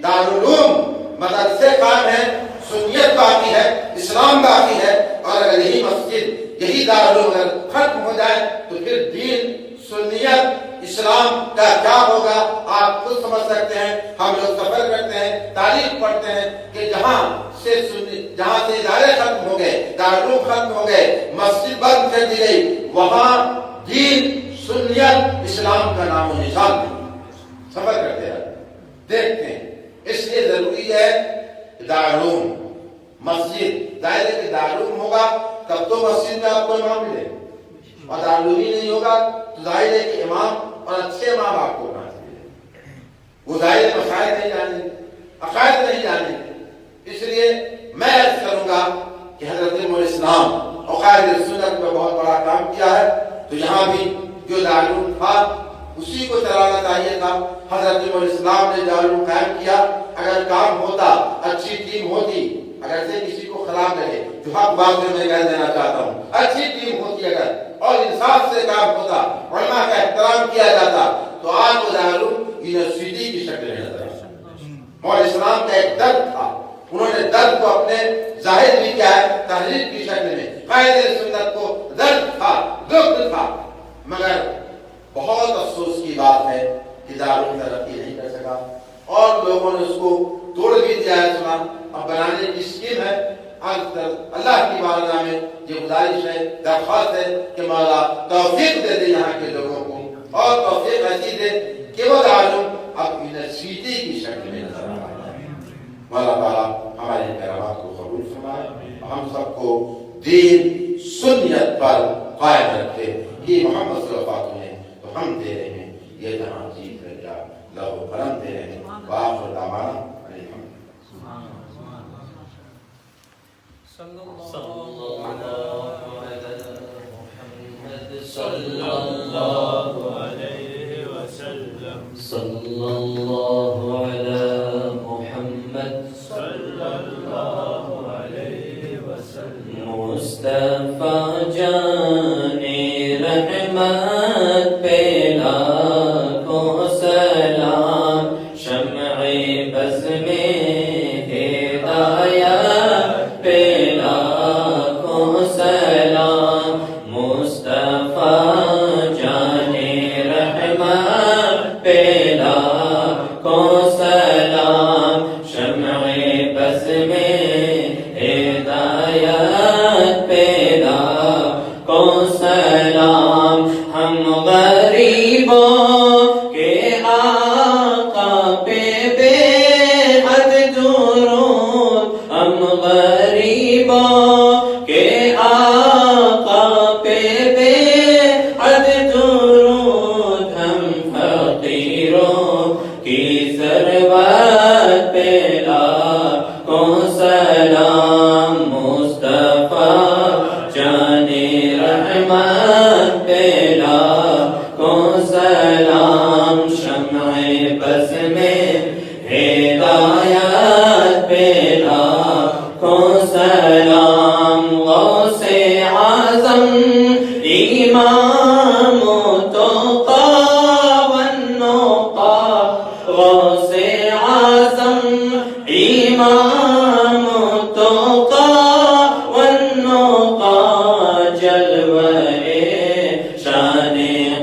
دارالعلوم، مدرسے قائم ہیں، سنیت باقی ہے، اسلام باقی ہے، اور اگر یہی مسجد، یہی دارالعلوم اگر ختم ہو جائے تو پھر دین، سنیت، اسلام کا کیا ہوگا آپ خود سمجھ سکتے ہیں۔ ہم لوگ سفر کرتے ہیں، تاریخ پڑھتے ہیں کہ جہاں سے ادارے ختم ہو گئے، دارالعلوم ختم ہو گئے، مسجد بند کر دی گئی، وہاں دین، سنیت، اسلام کا نام و نشان نہیں۔ سفر کرتے ہیں، دیکھتے ہیں۔ اس لیے ضروری ہے دارالعلوم، مسجد، دائرے کے دارالعلوم ہوگا تب تو مسجد میں آپ کو امام ملے، اور دارالعلوم ہی نہیں ہوگا تو ظاہر ہے کہ امام اور اچھے امام آپ کو ہونا چاہیے، وہ ظاہر مسائل نہیں جانیں گے، عقائد نہیں جانیں گے۔ اس لیے میں عرض کروں گا کہ حضرت الاسلام عقائد سنت میں بہت بڑا کام کیا ہے، تو یہاں بھی جو دارالعلوم تھا اسی کو چلانا چاہیے تھا۔ حضرت الاسلام نے دارالعلوم قائم کیا، اگر کام ہوتا، اچھی ٹیم ہوتی، اگر سے کسی کو خراب لگے، جو حق بات میں کہہ دینا چاہتا ہوں، اچھی ٹیم ہوتی اگر اور انصاف سے کام ہوتا، علماء کا احترام کیا جاتا، تو آج وہ دارالعلوم یونیورسٹی کی شکل میں نظر آتا۔ اور اسلام کا ایک درد تھا، انہوں نے درد کو اپنے ظاہر بھی کیا ہے تحریر کی شکل میں۔ قائد سنت کو درد تھا، دکھ تھا، مگر بہت افسوس کی بات ہے کہ دارالعلوم ترقی نہیں کر سکا، اور لوگوں نے اس کو توڑ بھی دیا ہے۔ سنا اب بنانے کی اسکیم ہے۔ اللہ کی بارگاہ میں یہ گزارش ہے، درخواست ہے کہ مولا توفیق دے دے یہاں کے لوگوں کو، اور توفیق ایسی دے کہ وہ دارالعلوم اب یونیورسٹی کی شکل میں نظر آئے۔ مولا تعالیٰ ہمارے کلمات کو قبول فرمائے، ہم سب کو دین، سنیت پر قائم رکھے۔ یہ محمد صلی اللہ علیہ وسلم ہیں تو ہم دے رہے ہیں، یہ جہاں جیت کر جا لہو قلم دے رہے ہیں۔ وآخر دعوانا صلی اللہ علیہ وسلم، صلی اللہ علی محمد، صلی اللہ علیہ وسلم۔ مصطفیٰ جان رحمت پہ لاکھوں سلام، شمع بز میں ہدایت پہ لاکھوں سلام، مصطفیٰ جان رحمت پہ لاکھوں سلام، شمع بز میں ہدایت پہ لاکھوں سلام۔ ہم غریبوں کے آقا پہ بے حد درود، ہم غریبوں کے آقا پہ بے حد درود، ہم فقیروں کی ثروت پہ لاکھوں سلام، مصطفیٰ جان رحمت پہ لاکھوں سلام، شمع بز میں ہدایت پہ لاکھوں سلام، غوث اعظم امام تقی والنقی، غوث اعظم امام تقی والنقی، جلوہ شان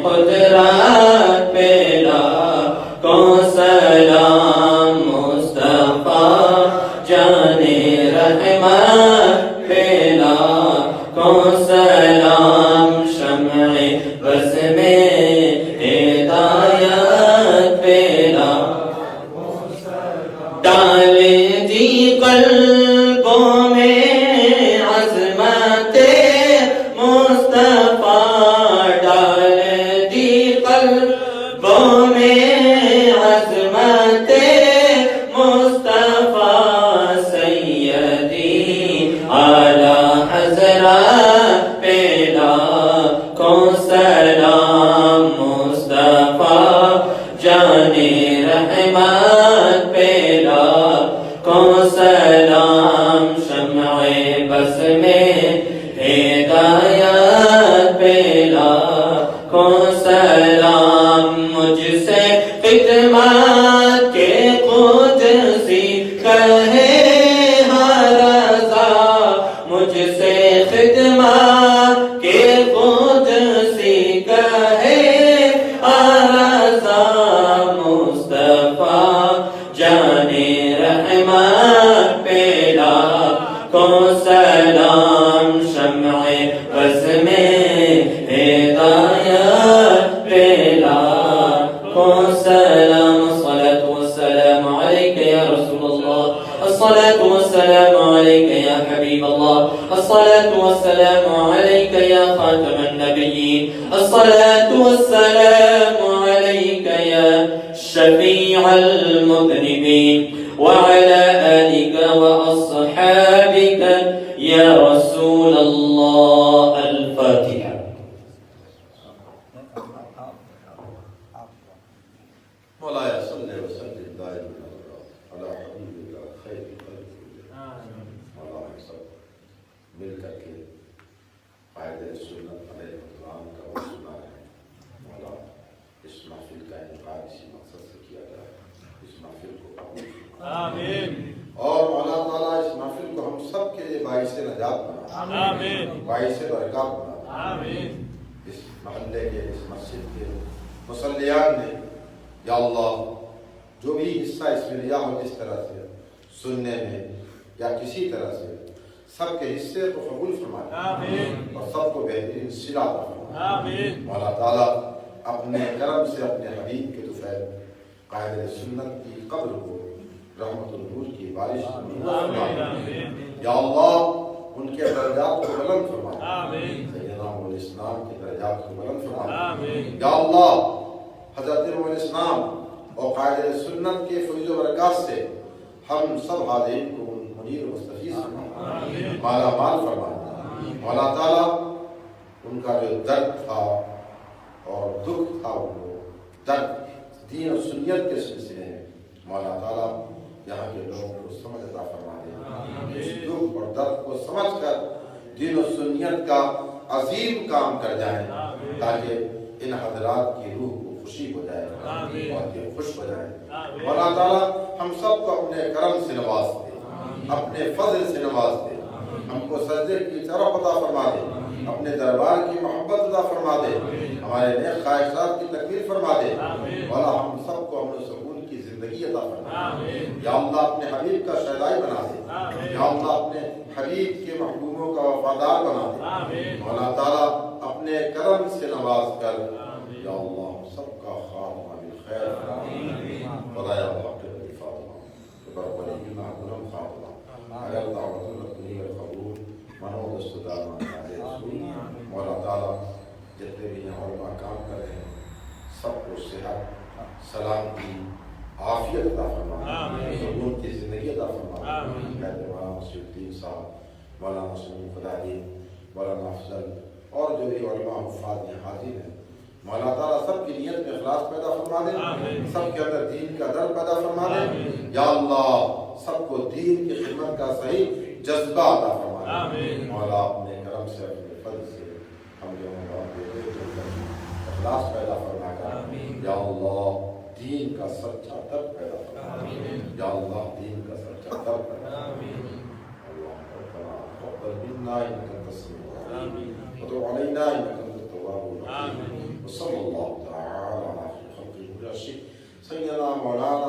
قدرت پہ لاکھوں سلام، مصطفیٰ جان رحمت پہ لاکھوں سلام، شمع بز میں ہدایت پہ لاکھوں سلام، ڈال دی قلبوں میں عظمت مصطفیٰ، کا ہے آرزاں مصطفیٰ جانے رحمت پہ لاکھوں سلام شمع بز میں ہدایت پہ لاکھوں سلام الصلاة والسلام عليك يا رسول الله الصلاة والسلام عليك يا حبيب الله الصلاة والسلام عليك يا خاتم النبيين الصلاة والسلام عليك يا شفيع المذنبين وعلى آلك وأصحابك يا رسول الله الفاتحة مولاي صل وسلم دائما على حبيبك خير خلق مولانا سب مل کر کے قائد سنت علیہ السلام کا وصولہ ہے مولا اس محفل کا انعقاد اسی مقصد سے کیا جائے اس محفل کو قبول آمین اور مولا تعالیٰ اس محفل کو ہم سب کے لیے باعث نجات بنا آمین باعث برکات بنا آمین اس محلے کے اس مسجد کے مصلیان نے یا اللہ جو بھی حصہ اس میں لیا ہو جس طرح سے سننے میں یا کسی طرح سے سب کے حصے کو قبول فرمائے آمین اور سب کو بہترین صلہ عطا فرمائے آمین مولا تعالیٰ اپنے کرم سے اپنے حبیب کے طفیل قائد سنت کی قبر کو رحمت النور کی بارش آمین یا اللہ ان کے درجات کو بلند فرمائے آمین سیدنا مولا اسلام کے درجات کو بلند فرمائے آمین یا اللہ حضرت مولا اسلام اور قائد سنت کے فیض و برکات سے ہم سب حاضرین کو منیر و مستفیض فرمائے مالا مال فرمائے مولا تعالیٰ ان کا جو درد تھا اور دکھ تھا وہ درد دین و سنیت کے سلسلے میں مولا تعالیٰ یہاں کے لوگوں کو سمجھ عطا فرما دے اس دکھ اور درد کو سمجھ کر دین و سنیت کا عظیم کام کر جائیں تاکہ ان حضرات کی روح کو خوشی ہو جائے اور یہ خوش ہو جائے مولا تعالیٰ ہم سب کو اپنے کرم سے نواز دے اپنے فضل سے نواز دے ہم کو سجدے کی طرف عطا فرما دے اپنے دربار کی محبت عطا فرما دے ہمارے نیک خواہشات کی تکمیل فرما دے مولا ہم سب کو امن و سکون کی زندگی عطا فرما دے یا اللہ اپنے حبیب کا شہدائی بنا دے یا اللہ اپنے حبیب کے محبوبوں کا وفادار بنا دے مولا تعالیٰ اپنے کرم سے نواز کر یا اللہ سب کا خاتمہ بالخیر خدایا حق فاطمہ بربلینا غلام خاتمہ اگر دعوت الرقنی والقبول منو دستدارنا علیہ رسول مولا تعالیٰ جتنے بھی یہاں علماء کام کر رہے ہیں سب کو صحت سلامتی عافیت عطا فرما سکون کی زندگی عطا فرما مولانا نصیر الدین صاحب مولانا سلیم خدادی مولانا افضل اور جو بھی علماء حفاظ یہاں حاضر ہیں مولا تعالیٰ سب کی نیت میں اخلاص پیدا فرما دے سب کے اندر دین کا در پیدا فرما دے یا اللہ سب کو دین کی خدمت کا صحیح جذبہ عطا فرما دے مولا اپنے کرم سے اپنے فضل سے ہم جو اخلاص پیدا فرما کر یا اللہ دین کا سچا در پیدا فرما یا اللہ دین کا سچا در پیدا اللہ تقبل منا انك انت السميع العليم وتب علينا انك انت التواب الرحيم وصلى الله تعالى على خير خلقه سيدنا مولانا